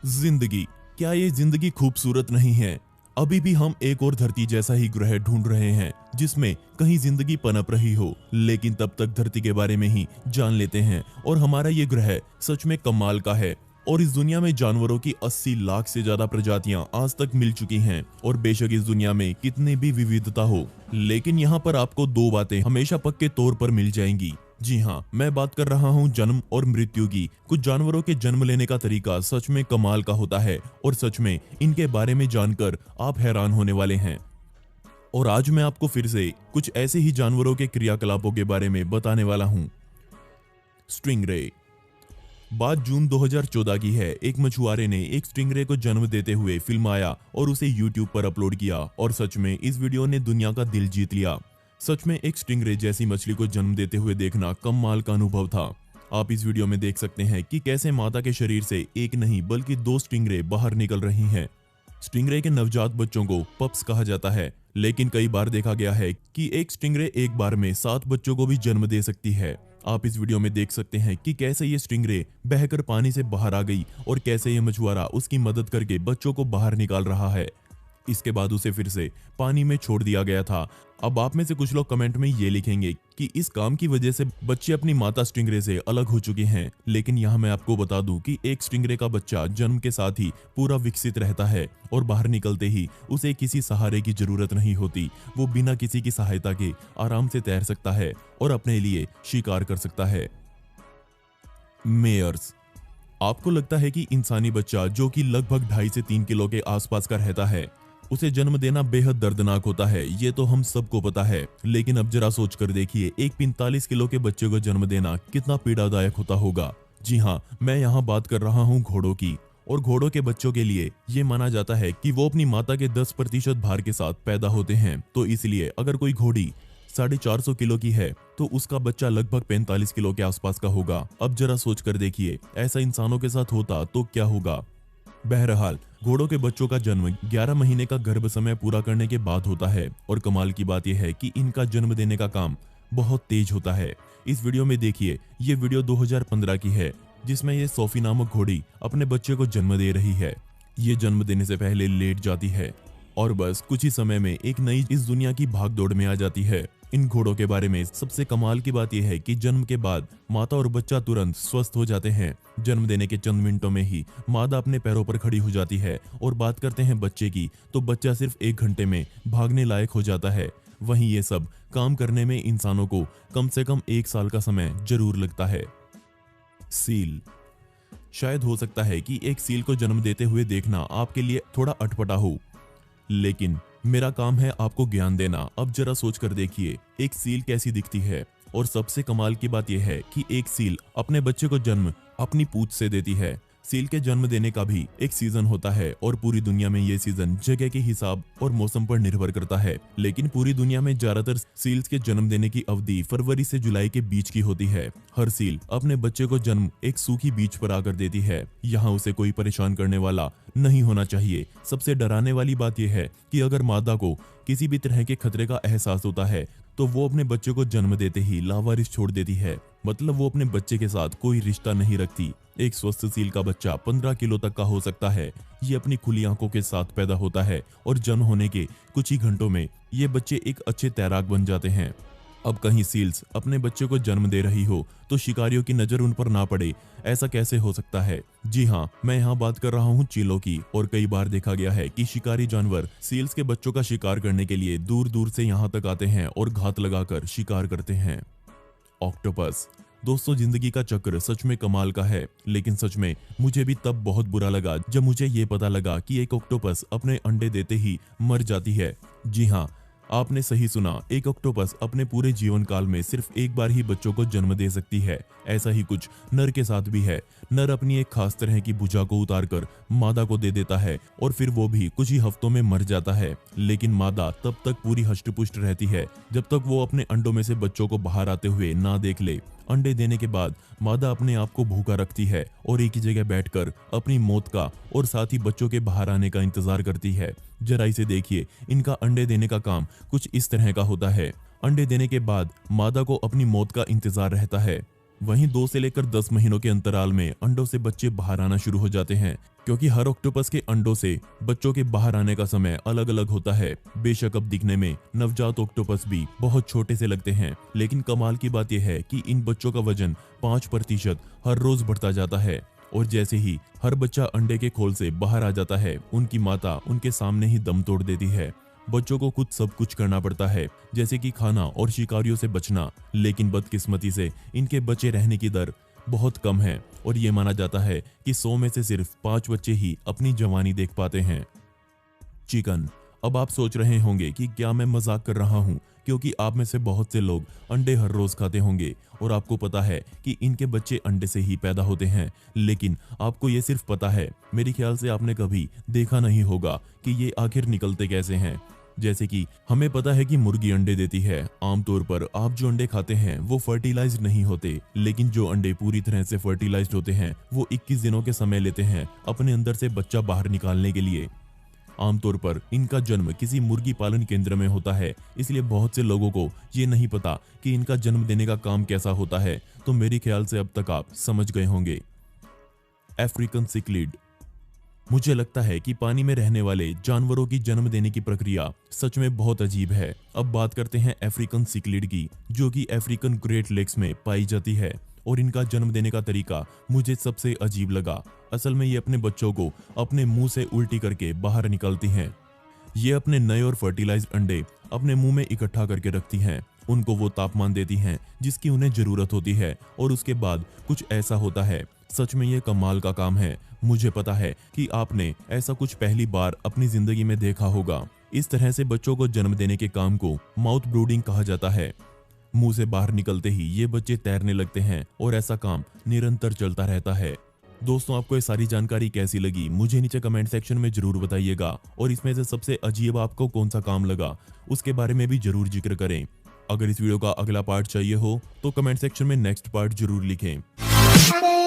जिंदगी, क्या ये जिंदगी खूबसूरत नहीं है? अभी भी हम एक और धरती जैसा ही ग्रह ढूंढ रहे हैं जिसमें कहीं जिंदगी पनप रही हो, लेकिन तब तक धरती के बारे में ही जान लेते हैं और हमारा ये ग्रह सच में कमाल का है। और इस दुनिया में जानवरों की 80 लाख से ज्यादा प्रजातियां आज तक मिल चुकी हैं और बेशक इस दुनिया में कितनी भी विविधता हो, लेकिन यहाँ पर आपको दो बातें हमेशा पक्के तौर पर मिल जाएंगी। जी हाँ, मैं बात कर रहा हूँ जन्म और मृत्यु की। कुछ जानवरों के जन्म लेने का तरीका सच में कमाल का होता है और सच में इनके बारे में जानकर आप हैरान होने वाले हैं। और आज मैं आपको फिर से कुछ ऐसे ही जानवरों के क्रियाकलापों के बारे में बताने वाला हूँ। स्टिंगरे। बात जून 2014 की है। एक मछुआरे ने एक स्टिंगरे को जन्म देते हुए फिल्माया और उसे यूट्यूब पर अपलोड किया और सच में इस वीडियो ने दुनिया का दिल जीत लिया। सच में एक स्टिंगरे जैसी मछली को जन्म देते हुए देखना कमाल का अनुभव था। आप इस वीडियो में देख सकते हैं कि कैसे मादा के शरीर से एक नहीं बल्कि दो स्टिंगरे बाहर निकल रही हैं। स्टिंगरे के नवजात बच्चों को पप्स कहा जाता है, लेकिन कई बार देखा गया है कि एक स्टिंगरे एक बार में 7 बच्चों को भी जन्म दे सकती है। आप इस वीडियो में देख सकते हैं कि कैसे ये स्टिंगरे बहकर पानी से बाहर आ गई और कैसे ये मछुआरा उसकी मदद करके बच्चों को बाहर निकाल रहा है। इसके बाद उसे फिर से पानी में छोड़ दिया गया था। अब आप में से कुछ लोग कमेंट में ये लिखेंगे कि इस काम की वजह से बच्चे अपनी माता स्टिंगरे से अलग हो चुके हैं, लेकिन यहाँ मैं आपको बता दूं कि एक स्टिंगरे का बच्चा जन्म के साथ ही पूरा विकसित रहता है और बाहर निकलते ही उसे किसी सहारे की जरूरत नहीं होती। वो बिना किसी की सहायता के आराम से तैर सकता है और अपने लिए शिकार कर सकता है। मेयर्स। आपको लगता है कि इंसानी बच्चा जो कि लगभग 2.5 से 3 किलो के आसपास का रहता है, उसे जन्म देना बेहद दर्दनाक होता है, ये तो हम सबको पता है। लेकिन अब जरा सोच कर देखिए, एक 45 किलो के बच्चे को जन्म देना कितना पीड़ादायक होता होगा। जी हाँ, मैं यहाँ बात कर रहा हूँ घोड़ों की। और घोड़ों के बच्चों के लिए ये माना जाता है कि वो अपनी माता के 10% भार के साथ पैदा होते हैं, तो इसलिए अगर कोई घोड़ी 450 किलो की है तो उसका बच्चा लगभग 45 किलो के आसपास का होगा। अब जरा सोच कर देखिए, ऐसा इंसानों के साथ होता तो क्या होगा। बहरहाल, घोड़ों के बच्चों का जन्म 11 महीने का गर्भ समय पूरा करने के बाद होता है और कमाल की बात यह है कि इनका जन्म देने का काम बहुत तेज होता है। इस वीडियो में देखिए, ये वीडियो 2015 की है जिसमें ये सोफी नामक घोड़ी अपने बच्चे को जन्म दे रही है। ये जन्म देने से पहले लेट जाती है और बस कुछ ही समय में एक नई इस दुनिया की भागदौड़ में आ जाती है। इन घोड़ों के बारे में सबसे कमाल की बात यह है कि जन्म के बाद माता और बच्चा तुरंत स्वस्थ हो जाते हैं। जन्म देने के चंद मिनटों में ही मादा अपने पैरों पर खड़ी हो जाती है और बात करते हैं बच्चे की, तो बच्चा सिर्फ 1 घंटे में भागने लायक हो जाता है। वहीं ये सब काम करने में इंसानों को कम से कम 1 साल का समय जरूर लगता है। सील। शायद हो सकता है कि एक सील को जन्म देते हुए देखना आपके लिए थोड़ा अटपटा हो, लेकिन मेरा काम है आपको ज्ञान देना। अब जरा सोच कर देखिए, एक सील कैसी दिखती है। और सबसे कमाल की बात यह है कि एक सील अपने बच्चे को जन्म अपनी पूंछ से देती है। सील के जन्म देने का भी एक सीजन होता है और पूरी दुनिया में ये सीजन जगह के हिसाब और मौसम पर निर्भर करता है, लेकिन पूरी दुनिया में ज्यादातर सील्स के जन्म देने की अवधि फरवरी से जुलाई के बीच की होती है। हर सील अपने बच्चे को जन्म एक सूखी बीच पर आकर देती है। यहाँ उसे कोई परेशान करने वाला नहीं होना चाहिए। सबसे डराने वाली बात यह है कि अगर मादा को किसी भी तरह के खतरे का एहसास होता है तो वो अपने बच्चे को जन्म देते ही लावारिस छोड़ देती है। मतलब वो अपने बच्चे के साथ कोई रिश्ता नहीं रखती। एक स्वस्थ सील का बच्चा 15 किलो तक का हो सकता है। ये अपनी खुली आंखों के साथ पैदा होता है और जन्म होने के कुछ ही घंटों में ये बच्चे एक अच्छे तैराक बन जाते हैं। अब कहीं सील्स अपने बच्चे को जन्म दे रही हो तो शिकारियों की नजर उन पर ना पड़े, ऐसा कैसे हो सकता है। जी हाँ, मैं यहाँ बात कर रहा हूँ चीलों की। और कई बार देखा गया है कि शिकारी जानवर सील्स के बच्चों का शिकार करने के लिए दूर दूर से यहाँ तक आते हैं और घात लगाकर शिकार करते हैं। ऑक्टोपस। दोस्तों, जिंदगी का चक्र सच में कमाल का है, लेकिन सच में मुझे भी तब बहुत बुरा लगा जब मुझे ये पता लगा कि एक ऑक्टोपस अपने अंडे देते ही मर जाती है। जी हाँ, आपने सही सुना, एक ऑक्टोपस अपने पूरे जीवन काल में सिर्फ एक बार ही बच्चों को जन्म दे सकती है। ऐसा ही कुछ नर के साथ भी है। नर अपनी एक खास तरह की भुजा को उतारकर मादा को दे देता है और फिर वो भी कुछ ही हफ्तों में मर जाता है, लेकिन मादा तब तक पूरी हष्ट-पुष्ट रहती है जब तक वो अपने अंडों में से बच्चों को बाहर आते हुए ना देख ले। अंडे देने के बाद मादा अपने आप को भूखा रखती है और एक ही जगह बैठकर अपनी मौत का और साथ ही बच्चों के बाहर आने का इंतजार करती है। जरा इसे देखिए, इनका अंडे देने का काम कुछ इस तरह का होता है। अंडे देने के बाद मादा को अपनी मौत का इंतजार रहता है। वहीं 2 से लेकर 10 महीनों के अंतराल में अंडों से बच्चे बाहर आना शुरू हो जाते हैं। क्योंकि हर ऑक्टोपस के अंडों से बच्चों के बाहर आने का समय अलग अलग होता है। बेशक अब दिखने में नवजात ऑक्टोपस भी बहुत छोटे से लगते हैं, लेकिन कमाल की बात यह है कि इन बच्चों का वजन 5% हर रोज बढ़ता जाता है। और जैसे ही हर बच्चा अंडे के खोल से बाहर आ जाता है, उनकी माता उनके सामने ही दम तोड़ देती है। बच्चों को खुद सब कुछ करना पड़ता है, जैसे कि खाना और शिकारियों से बचना, लेकिन बदकिस्मती से इनके बचे रहने की दर बहुत कम है और ये माना जाता है कि 100 में से सिर्फ 5 बच्चे ही अपनी जवानी देख पाते हैं। चिकन। अब आप सोच रहे होंगे कि क्या मैं मजाक कर रहा हूं, क्योंकि आप में से बहुत से लोग अंडे हर रोज खाते होंगे और आपको पता है कि इनके बच्चे अंडे से ही पैदा होते हैं। लेकिन आपको ये सिर्फ पता है, मेरे ख्याल से आपने कभी देखा नहीं होगा कि ये आखिर निकलते कैसे हैं। जैसे कि हमें पता है कि मुर्गी अंडे देती है। आमतौर पर आप जो अंडे खाते हैं वो फर्टिलाइज्ड नहीं होते, लेकिन जो अंडे पूरी तरह से फर्टिलाइज्ड होते हैं वो 21 दिनों के समय लेते हैं अपने अंदर से बच्चा बाहर निकालने के लिए। आमतौर पर इनका जन्म किसी मुर्गी पालन केंद्र में होता है, इसलिए बहुत से लोगों को ये नहीं पता कि इनका जन्म देने का काम कैसा होता है। तो मेरे ख्याल से अब तक आप समझ गए होंगे। African cichlid. मुझे लगता है कि पानी में रहने वाले जानवरों की जन्म देने की प्रक्रिया सच में बहुत अजीब है। अब बात करते हैं अफ्रीकन सिक्लिड की, जो कि अफ्रीकन ग्रेट लेक्स में पाई जाती है। और इनका जन्म देने का तरीका मुझे सबसे अजीब लगा। असल में ये अपने बच्चों को अपने मुंह से उल्टी करके बाहर निकालती हैं। ये अपने नए और फर्टिलाइज्ड अंडे अपने मुंह में इकट्ठा करके रखती हैं, उनको वो तापमान देती हैं जिसकी उन्हें जरूरत होती है, और उसके बाद कुछ ऐसा होता है। सच में ये कमाल का काम है। मुझे पता है कि आपने ऐसा कुछ पहली बार अपनी जिंदगी में देखा होगा। इस तरह से बच्चों को जन्म देने के काम को माउथ ब्रूडिंग कहा जाता है। मुंह से बाहर निकलते ही ये बच्चे तैरने लगते हैं और ऐसा काम निरंतर चलता रहता है। दोस्तों, आपको ये सारी जानकारी कैसी लगी मुझे नीचे कमेंट सेक्शन में जरूर बताइएगा, और इसमें से सबसे अजीब आपको कौन सा काम लगा उसके बारे में भी जरूर जिक्र करें। अगर इस वीडियो का अगला पार्ट चाहिए हो तो कमेंट सेक्शन में नेक्स्ट पार्ट जरूर लिखें।